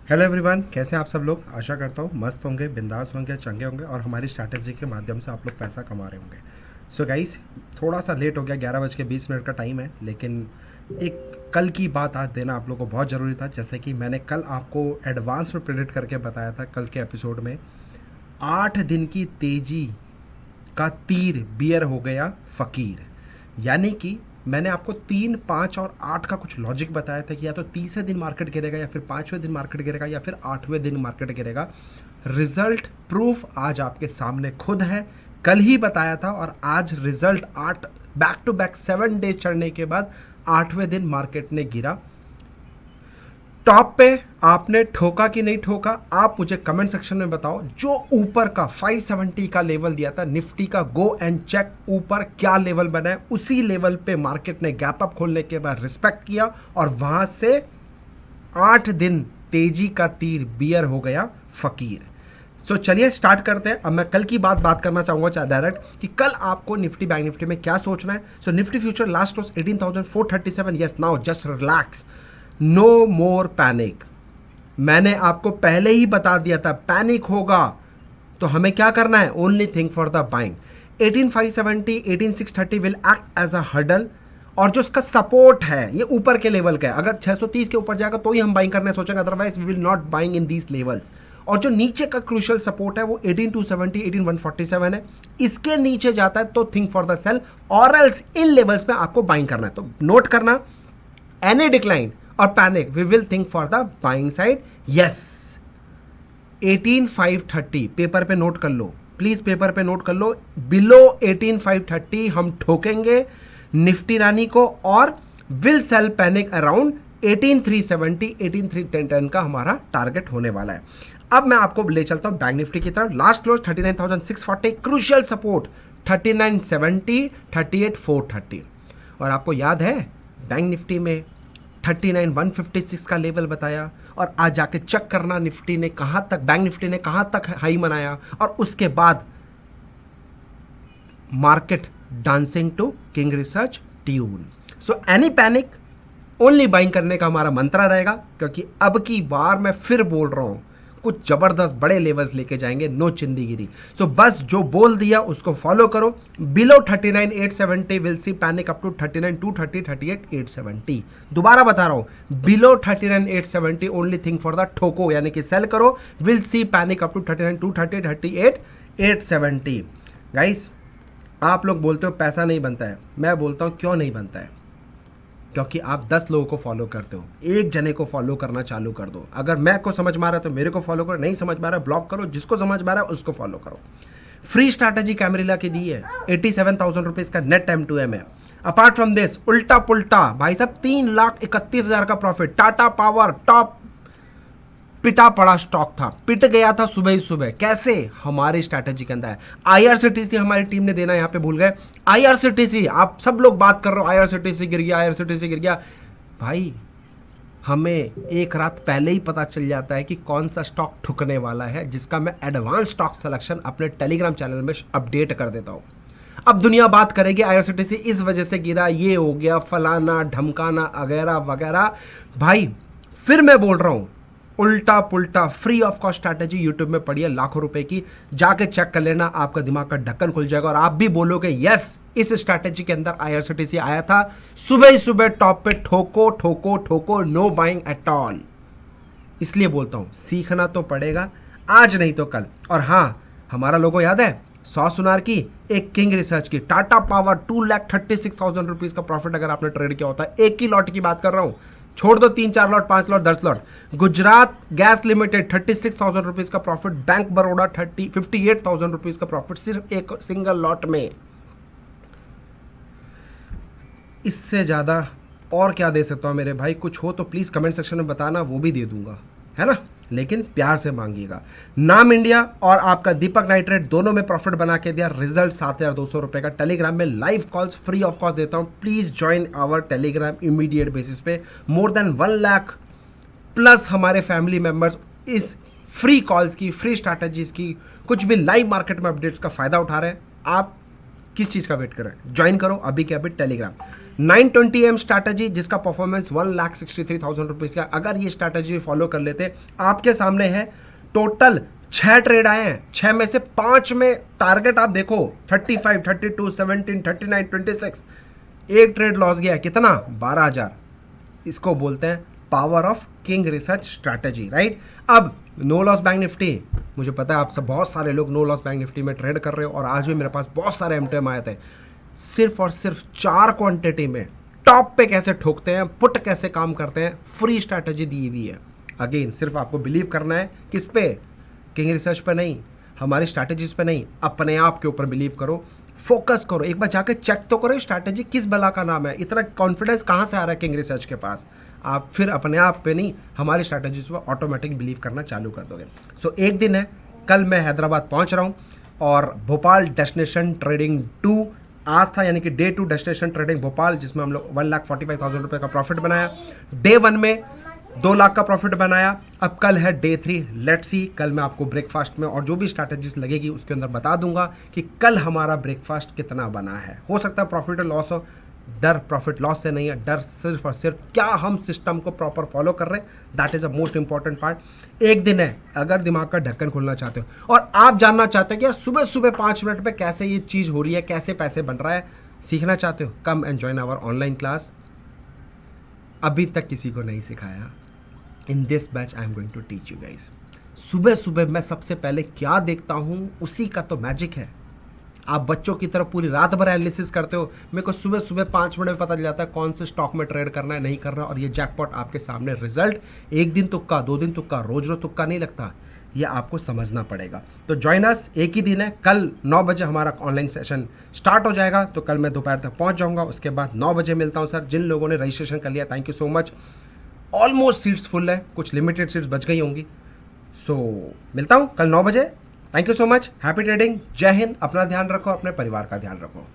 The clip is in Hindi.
हेलो एवरीवन, कैसे हैं आप सब लोग। आशा करता हूँ मस्त होंगे, बिंदास होंगे, चंगे होंगे और हमारी स्ट्रैटेजी के माध्यम से आप लोग पैसा कमा रहे होंगे। सो गाइस, थोड़ा सा लेट हो गया, 11:20 का टाइम है, लेकिन एक कल की बात आज देना आप लोगों को बहुत ज़रूरी था। जैसे कि मैंने कल आपको एडवांस में प्रेडिक्ट करके बताया था कल के एपिसोड में, 8 दिन की तेज़ी का तीर बियर हो गया फ़कीर। यानी कि मैंने आपको 3, 5 और 8 का कुछ लॉजिक बताया था कि या तो तीसरे दिन मार्केट गिरेगा, या फिर 5वें दिन मार्केट गिरेगा, या फिर 8वें दिन मार्केट गिरेगा। रिजल्ट प्रूफ आज आपके सामने खुद है। कल ही बताया था और आज result 8 back to back 7 days चढ़ने के बाद 8वें दिन मार्केट ने गिरा। टॉप पे आपने ठोका कि नहीं ठोका, आप मुझे कमेंट सेक्शन में बताओ। जो ऊपर का 570 का लेवल दिया था निफ्टी का, गो एंड चेक ऊपर क्या लेवल बना है। उसी लेवल पे मार्केट ने गैप अप खोलने के बाद रिस्पेक्ट किया और वहां से 8 दिन तेजी का तीर बियर हो गया फकीर। सो चलिए स्टार्ट करते हैं। अब मैं कल की बात करना चाहूंगा डायरेक्ट कि कल आपको निफ्टी बैंक निफ्टी में क्या सोचना है। So Nifty future last close 18,437। Yes, now just relax, no more panic. मैंने आपको पहले ही बता दिया था पैनिक होगा तो हमें क्या करना है, only think for the buying. 18,570 18,630 will act as a hurdle, और जो इसका सपोर्ट है ये ऊपर के लेवल का है। अगर 630 के ऊपर जाएगा तो ही हम बाइंग करने सोचेंगे, otherwise we will not buying in these levels. और जो नीचे का क्रूशियल सपोर्ट है वो 18,270 18,147 है। इसके नीचे जाता है तो थिंक फॉर द सेल, और एल्स इन लेवल्स पे आपको बाइंग करना है। तो नोट करना, एनी डिक्लाइन और panic we will think for the buying side. Yes, 18,530 paper पे नोट कर लो, प्लीज पेपर पे नोट कर लो। बिलो 18,530 हम ठोकेंगे निफ्टी रानी को, और विल सेल पैनिक अराउंड 18,370 18,310 का हमारा टारगेट होने वाला है। अब मैं आपको ले चलता हूं बैंक निफ्टी की तरफ। Last close 39,640, crucial support 39,70 38,430। और आपको याद है बैंक निफ्टी में 39,156 का लेवल बताया, और आज जाके चेक करना निफ्टी ने कहां तक, बैंक निफ्टी ने कहां तक हाई मनाया, और उसके बाद market dancing to king research tune. So any panic, only buying करने का हमारा मंत्र रहेगा, क्योंकि अब की बार मैं फिर बोल रहा हूं कुछ जबरदस्त बड़े लेवल्स लेके जाएंगे, नो चिंदीगिरी। सो बस जो बोल दिया उसको फॉलो करो। Below 39,870 will see panic up to 39,230 38,870। दोबारा बता रहा हूं, below 39,870 only thing for the ठोको, यानी कि सेल करो। Will see panic up to 39,230 38,870। Guys, आप लोग बोलते हो पैसा नहीं बनता है, मैं बोलता हूं क्यों नहीं बनता है। क्योंकि आप 10 लोगों को फॉलो करते हो, एक जने को फॉलो करना चालू कर दो। अगर मैं को समझ में आ रहा है तो मेरे को फॉलो करो, नहीं समझ में आ रहा है ब्लॉक करो, जिसको समझ में आ रहा है उसको फॉलो करो। फ्री स्ट्रैटेजी कैमरिला की दी है, 87,000 रुपीज का नेट M2M है। अपार्ट फ्रॉम दिस उल्टा पुल्टा भाई साहब 3,31,000 का प्रॉफिट। टाटा पावर टॉप पिटा पड़ा स्टॉक था, पिट गया था सुबह ही सुबह। कैसे? हमारी स्ट्रैटेजी के अंदर है। आईआरसीटीसी हमारी टीम ने देना यहां पे भूल गए। आईआरसीटीसी, आप सब लोग बात कर रहे हो आईआरसीटीसी गिर गया, आईआरसीटीसी गिर गया। भाई हमें एक रात पहले ही पता चल जाता है कि कौन सा स्टॉक ठुकने वाला है, जिसका मैं एडवांस स्टॉक सिलेक्शन अपने टेलीग्राम चैनल में अपडेट कर देता हूं। अब दुनिया बात करेगी आईआरसीटीसी इस वजह से गिरा, ये हो गया, फलाना ढमकाना वगैरह वगैरह। भाई फिर मैं बोल रहा हूं, उल्टा पुल्टा free of cost strategy YouTube में पड़ी है लाखों रुपए की, जाके चेक कर लेना, आपका दिमाग का ढक्कन खुल जाएगा और आप भी बोलोगे यस, इस स्ट्रैटेजी के अंदर आईआरसीटीसी आया था। सुबह ही सुबह टॉप पे ठोको ठोको ठोको, नो बाइंग एट ऑल। इसलिए बोलता हूं सीखना तो पड़ेगा, आज नहीं तो कल। और हां, हमारा लोगो याद है 100 सुनार की, एक किंग रिसर्च की, टाटा पावर 2,36,000 रुपीज का प्रॉफिट अगर आपने ट्रेड किया होता है। एक ही लॉट की बात कर रहा हूं, छोड़ दो 3-4 lot, 5 lot, 10 lot. Gujarat gas limited 36,000 rupees का प्रॉफिट, बैंक बड़ौदा 58,000 रुपीज का प्रॉफिट सिर्फ एक सिंगल लॉट में। इससे ज्यादा और क्या दे सकता हूं मेरे भाई? कुछ हो तो प्लीज कमेंट सेक्शन में बताना, वो भी दे दूंगा, है ना, लेकिन प्यार से मांगिएगा। नाम इंडिया और आपका दीपक नाइट्रेट दोनों में प्रॉफिट बना के दिया। रिजल्ट 7,200 रुपए का। टेलीग्राम में live calls free of cost देता हूं, please join our Telegram immediate basis पे। मोर देन 1 लाख प्लस हमारे फैमिली मेंबर्स इस फ्री कॉल्स की, फ्री स्ट्रैटेजीज की, कुछ भी लाइव मार्केट में अपडेट्स का फायदा उठा रहे हैं। आप किस चीज़ का वेट कर रहे हैं? ज्वाइन करो अभी के अभी टेलीग्राम। 920 AM स्ट्रैटेजी जिसका परफॉर्मेंस 1,63,000 रुपीज़ का, अगर ये स्ट्रैटेजी फॉलो कर लेते, आपके सामने है टोटल 6 ट्रेड आए हैं, 6 में से 5 में टारगेट आप देखो 35, 32, 17, 39, 26, एक ट्रेड लॉस गया, कितना? 12,000। इसको बोलते हैं power of king research strategy, right. अब नो लॉस बैंक निफ्टी, मुझे पता है आप सब बहुत सारे लोग नो लॉस बैंक निफ्टी में ट्रेड कर रहे हो, और आज भी मेरे पास बहुत सारे MTM आए थे। सिर्फ और सिर्फ 4 क्वांटिटी में टॉप पे कैसे ठोकते हैं, पुट कैसे काम करते हैं, फ्री स्ट्रैटेजी दी हुई है। अगेन सिर्फ आपको बिलीव करना है, किस पे? किंग रिसर्च पे नहीं, हमारी स्ट्रैटेजीज पे नहीं, अपने आप के ऊपर बिलीव करो, फोकस करो। एक बार जाकर चेक तो करो स्ट्रैटेजी किस बला का नाम है, इतना कॉन्फिडेंस कहाँ से आ रहा है किंग रिसर्च के पास। आप फिर अपने आप पे नहीं, हमारी स्ट्रैटेजीज पर ऑटोमेटिक बिलीव करना चालू कर दोगे। सो एक दिन है, कल मैं हैदराबाद पहुंच रहा हूँ, और भोपाल डेस्टिनेशन ट्रेडिंग 2 आज था, यानी कि डे 2 डेस्टिनेशन ट्रेडिंग भोपाल, जिसमें हम लोग 1,45,000 रुपये का प्रॉफिट बनाया। डे 1 में 2 लाख का प्रॉफिट बनाया। अब कल है डे 3, लेट्स सी। कल मैं आपको ब्रेकफास्ट में और जो भी स्ट्रैटेजीज लगेगी उसके अंदर बता दूंगा कि कल हमारा ब्रेकफास्ट कितना बना है। हो सकता है प्रॉफिट और लॉस हो, डर प्रॉफिट लॉस से नहीं है, डर सिर्फ और सिर्फ क्या हम सिस्टम को प्रॉपर फॉलो कर रहे हैं, that is a most important part. एक दिन है, अगर दिमाग का ढक्कन खोलना चाहते हो और आप जानना चाहते हो कि सुबह सुबह 5 मिनट में कैसे ये चीज़ हो रही है, कैसे पैसे बन रहा है, सीखना चाहते हो, come and join our online class. अभी तक किसी को नहीं सिखाया, in this batch I am going to teach you guys. सुबह सुबह मैं सबसे पहले क्या देखता हूँ, उसी का तो मैजिक है। आप बच्चों की तरफ पूरी रात भर एनालिसिस करते हो, मेरे को सुबह सुबह 5 मिनट में पता चल जाता है कौन से स्टॉक में ट्रेड करना है, नहीं करना, और ये जैकपॉट आपके सामने रिजल्ट। एक दिन तुक्का, 2 दिन तुक्का, रोज रोज तुक्का नहीं लगता, ये आपको समझना पड़ेगा। तो ज्वाइन अस, एक ही दिन है, कल 9 बजे हमारा ऑनलाइन सेशन स्टार्ट हो जाएगा, तो कल मैं दोपहर तक पहुंच जाऊंगा, उसके बाद 9 बजे मिलता हूं सर। जिन लोगों ने रजिस्ट्रेशन कर लिया, thank you so much. Almost seats full है, कुछ लिमिटेड सीट्स बच गई होंगी। सो मिलता हूँ कल 9 बजे। Thank you so much, happy trading, जय हिंद। अपना ध्यान रखो, अपने परिवार का ध्यान रखो।